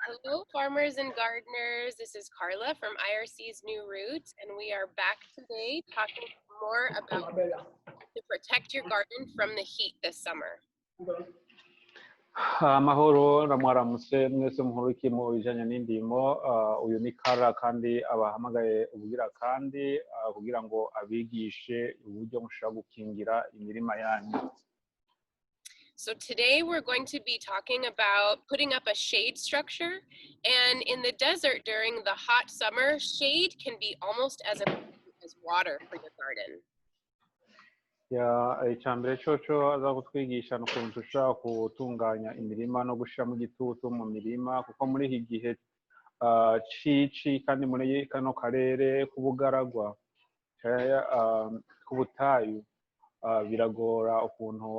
Hello, farmers and gardeners. This is Carla from IRC's New Roots, and we are back today talking more about to protect your garden from the heat this summer. Amahoro ramwaramutse mwese muhurukiye mu bijanye n'indimo uyu ni Kara kandi abahamagaye ubugira kandi kugira ngo abigishe uburyo mushobora gukingira imirima yanyu. So today we're going to be talking about putting up a shade structure, and in the desert during the hot summer, shade can be almost as important as water for your garden. Icyambere coco aza kutwigisha n'ukuntu dushobora gutunganya imirima no gushiramo igitutu mu mirima kuko muri iki gihe cici kandi muri kano karere k'ubugaragwa k'ubutayu biragora ukuntu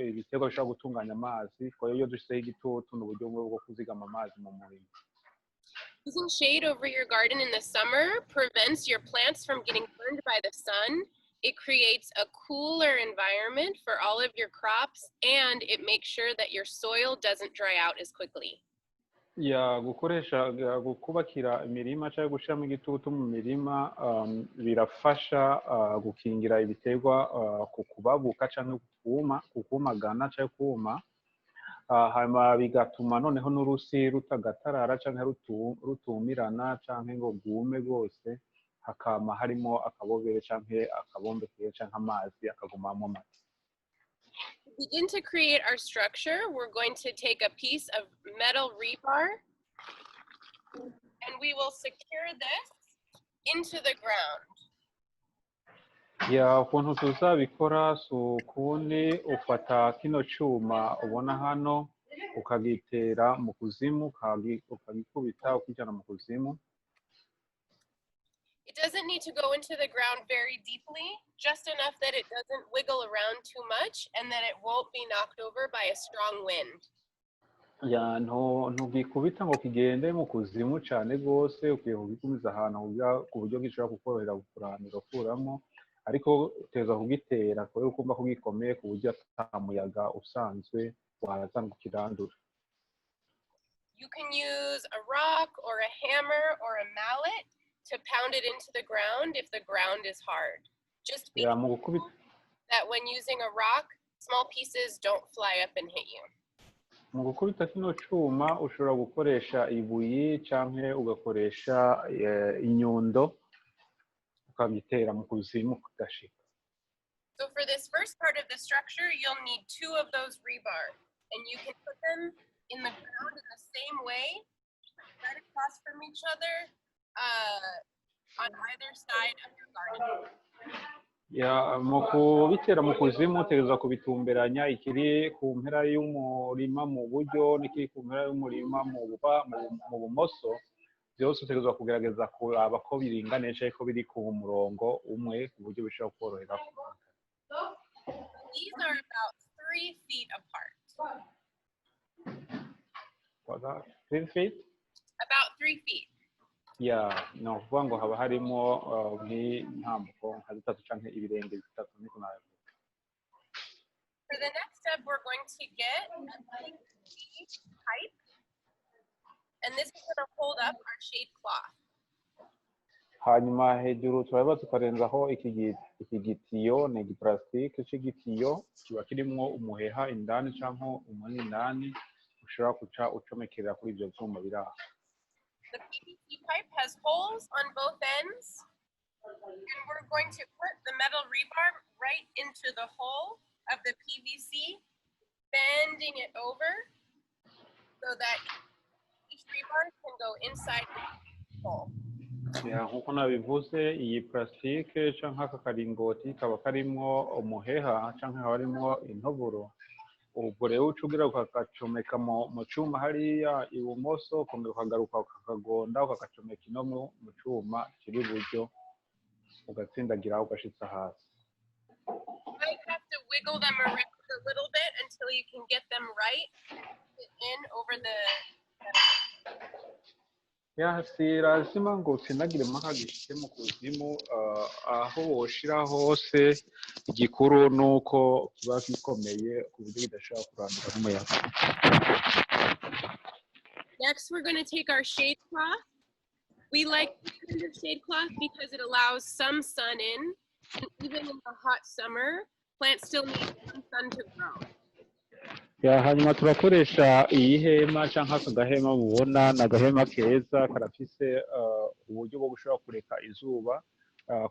ibiterwa bishobora gutunganya amazi ko iyo dushizeho igitutu n'uburyo bwo kuzigama amazi mu murima. Using shade over your garden in the summer prevents your plants from getting burned by the sun. It creates a cooler environment for all of your crops, and it makes sure that your soil doesn't dry out as quickly. Gukoresha kubakira imirima cyangwa gushiramo igitutu mu mirima birafasha gukingira ibiterwa kubabuka cyangwa kukumagana cyangwa kuma, hanyuma bigatuma noneho n'urusi rutagatarara cyangwa rutumirana cyangwa ngo rwume rwose, hakama harimo akabobere cyangwa akabombekeye cyangwa amazi akagumamo make. To begin to create our structure, we're going to take a piece of metal rebar and we will secure this into the ground. Ukuntu tuzabikora ukundi ufata kino cyuma ubona hano ukagitera mu kuzimu ukagikubita ukijana mu kuzimu. It doesn't need to go into the ground very deeply, just enough that it doesn't wiggle around too much and that it won't be knocked over by a strong wind. Ntugikubita ngo kigende mu kuzimu cyane rwose, ukwiye kugikumiza ahantu ku buryo gishobora kukorohera kuranira kuramo, ariko uteza kugitera kubera ukumva ko gikomeye ku buryo ata muyaga usanzwe wazana kukirandura. You can use a rock or a hammer or a mallet to pound it into the ground if the ground is hard. Just be that when using a rock, small pieces don't fly up and hit you. Mu gukubita kino cyuma ushobora gukoresha ibuye cyangwa ugakoresha inyundo ukagitera mu kuzimu kugashika. So for this first part of the structure, you'll need 2 of those rebar, and you can put them in the ground in the same way, right across from each other, on either side of your garden. Mu kubitera mu kuzimu utegerezwa kubitumberanya, ikiri ku mpera y'umurima mu buryo n'ikiri ku mpera y'umurima mu bumoso, byose utegerezwa kugerageza kuraba ko biringanisha ko biri ku murongo umwe ku buryo bishobora korohera. These are about 3 feet apart. What's that? 3 feet? About 3 feet. No kuvuga ngo haba harimo nk'intambuko nka 3 cyangwa ibirenge 3 niko nabivuga. For the next step, we're going to get a pipe, and this is going to hold up our shade cloth. Hanyuma hejuru turaba tukarenzaho iki gitiyo ni igiplastike cy'igitiyo kiba kirimo umuheha indani cyangwa umunyi indani ushobora kuca ucomekerera kuri ibyo byuma biraha. The PVC pipe has holes on both ends, and we're going to put the metal rebar right into the hole of the PVC, bending it over so that each rebar can go inside the hole. Nkuko nabivuze, iyi plastike cyangwa aka karingoti kaba karimo umuheha cyangwa harimo intoboro, ubwo rero ucugira ukakacomeka mu cyuma hariya ibumoso, ukongera ukagaruka ukakagonda ukakacomeka ino mu cyuma kiri iburyo ugatsindagira ugashitsa hasi. You might have to wiggle them around a little bit until you can get them right in over the si lazima ngo utsindagire mpaka gishike mu kuzimu, aho woshira hose igikuru nuko kiba gikomeye ku buryo bidashobora kurandura n'umuyaga. Next, we're going to take our shade cloth. We like this kind of shade cloth because it allows some sun in, and even in the hot summer, plants still need some sun to grow. hanyuma turakoresha iyi hema cyangwa aka gahema mubona ni agahema keza karafise uburyo bwo gushobora kureka izuba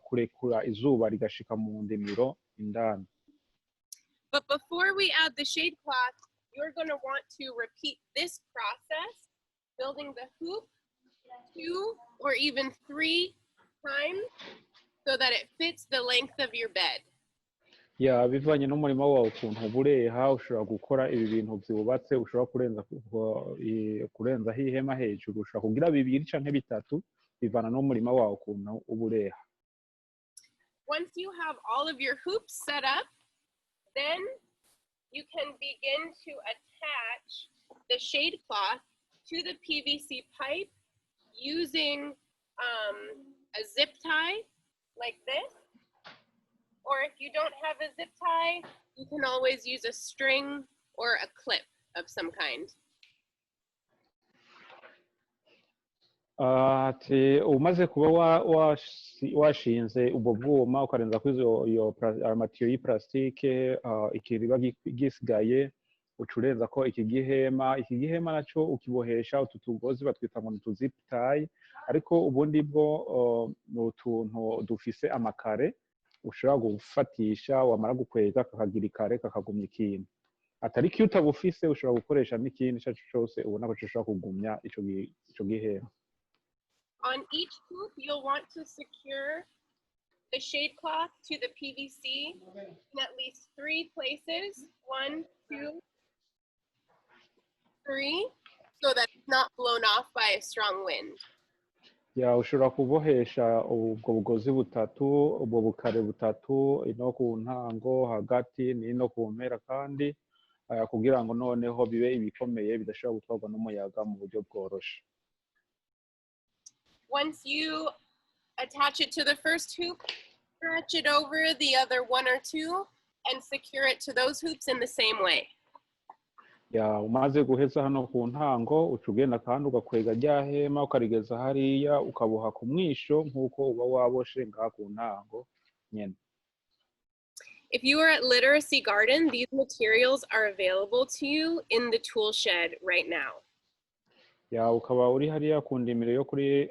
kurekura izuba rigashika mu ndimiro indani. But before we add the shade cloth, you're going to want to repeat this process, building the hoop 2 or even 3 times so that it fits the length of your bed. Bivanye n'umurima wawe ukuntu ubureha ushobora gukora ibi bintu byubatse ushobora kurenzaho ihema hejuru ushobora kugira 2 canke 3 bivana n'umurima wawe ukuntu ubureha. Once you have all of your hoops set up, then you can begin to attach the shade cloth to the PVC pipe using a zip tie like this. Or if you don't have a zip tie, you can always use a string or a clip of some kind. Umaze kuba washinze ubwo bwuma ukarenza kuri iyo matiyo y'iplastique ikiriba gisigaye ucurenza ko iki gihema naco ukibohesha utu tugozi batwita ngo tu zip tie, ariko ubundi bwo n'utuntu dufise amakare ushobora gufatisha wamara gukwega kakagira ikare kakagumya ikintu. Atari ko utabufise ushobora gukoresha n'ikindi cyose ubona ko ushobora kugumya ico gihema. On each hoop, you'll want to secure the shade cloth to the PVC in at least 3 places, 1, 2, 3, so that it's not blown off by a strong wind. Ushobora kubohesha ubwo bugozi butatu, ubwo bukare butatu, ino ku ntango, hagati n'ino ku mpera, kandi kugira ngo noneho bibe ibikomeye bidashobora gutwarwa n'umuyaga mu buryo bworoshe. Once you attach it to the first hoop, stretch it over the other 1 or 2 and secure it to those hoops in the same way. Umaze guheza hano ku ntango ucugenda kandi ugakwega rya hema ukarigeza hariya ukaboha ku mwisho nk'uko uba waboshe ngaha ku ntango nyene. If you are at Literacy Garden, these materials are available to you in the tool shed right now. Ukaba uri hariya ku ndimiro yo kuri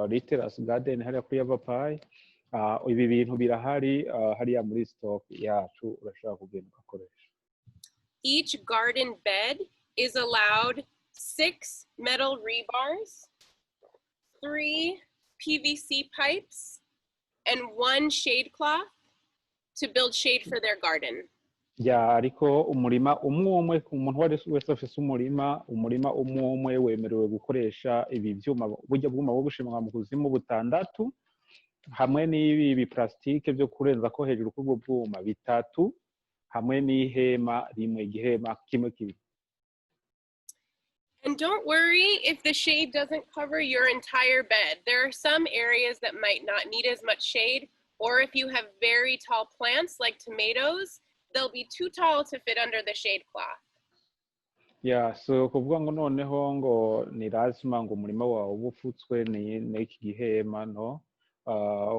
Literacy Garden hariya kuri Rebar, ibi bintu birahari hariya muri stock yacu urashaka kugenda ugakoresha. Each garden bed is allowed 6 metal rebars, 3 PVC pipes, and 1 shade cloth to build shade for their garden. Ariko umurima umwe umuntu wese afise umurima umwe wemerewe gukoresha ibi byuma buryo bwuma bwo gushimwa mu kuzimu 6 hamwe n'ibi biplastique byo kurenza ko hejuru kubwo bwuma 3 hamwe n'ihema rimwe igihema kimwe kibi. And don't worry if the shade doesn't cover your entire bed. There are some areas that might not need as much shade, or if you have very tall plants like tomatoes, they'll be too tall to fit under the shade cloth. So kuvuga ngo noneho ngo ni lazima ngo umurima wawe ubufutswe n'iki gihema no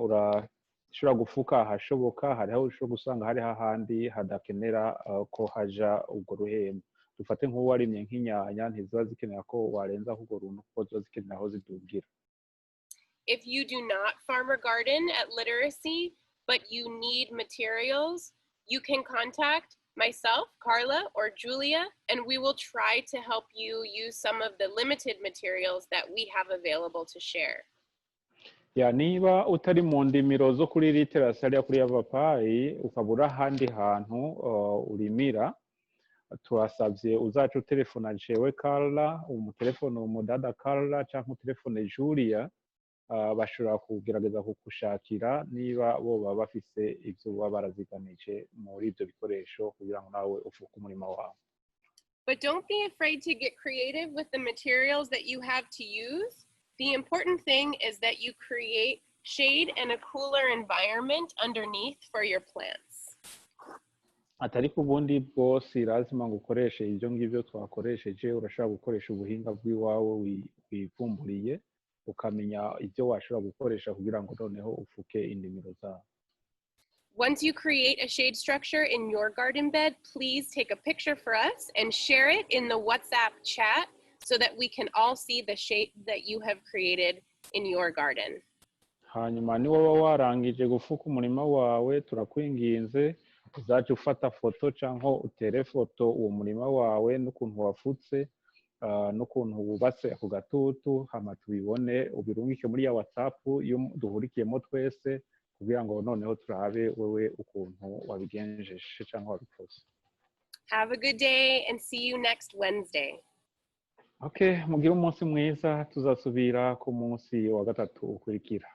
urashobora gufuka ahashoboka, hariho ushobora gusanga hari hahandi hadakenera ko haja ubwo ruhema. Dufate nk'uwarimye nk'inyanya ntiziba zikenera ko warenza urwo runtu kuko ziba zikenera aho zidugira. If you do not farm or garden at Literacy, but you need materials, you can contact myself, Carla, or Julia, and we will try to help you use some of the limited materials that we have available to share. Niba utari mu ndimiro zo kuri Literacy hariya kuri Rebar ukabura ahandi hantu urimira, turasabye uzacu telefona jewe Carla, umutelefone umudada Carla cyangwa telefone Julia, bashobora kugerageza kukushakira niba bo baba bafise ibyo baba baraziganije muri ibyo bikoresho kugira ngo nawe ufuke umurima wawe. But don't be afraid to get creative with the materials that you have to use. The important thing is that you create shade and a cooler environment underneath for your plants. atari ku bundi bwose lazima ngo ukoreshe ibyo ngibyo twakoresheje urashobora gukoresha ubuhinga bw'iwawe wivumburiye ukamenya ibyo washobora gukoresha kugira ngo noneho ufuke indimiro zawe. Once you create a shade structure in your garden bed, please take a picture for us and share it in the WhatsApp chat so that we can all see the shade that you have created in your garden. Hanyuma ni wowe warangije gufuka umurima wawe turakwinginze uzaje ufata foto cyangwa utere foto uwo murima wawe n'ukuntu wafutse n'ukuntu wubatse ako gatutu hama tubibone ubirungike muri ya WhatsApp duhurikiyemo twese kugira ngo noneho turabe wewe ukuntu wabigenjeje cyangwa wabikoze. Have a good day and see you next Wednesday. Okay, mugire umunsi mwiza tuzasubira ku munsi wa gatatu ukurikira.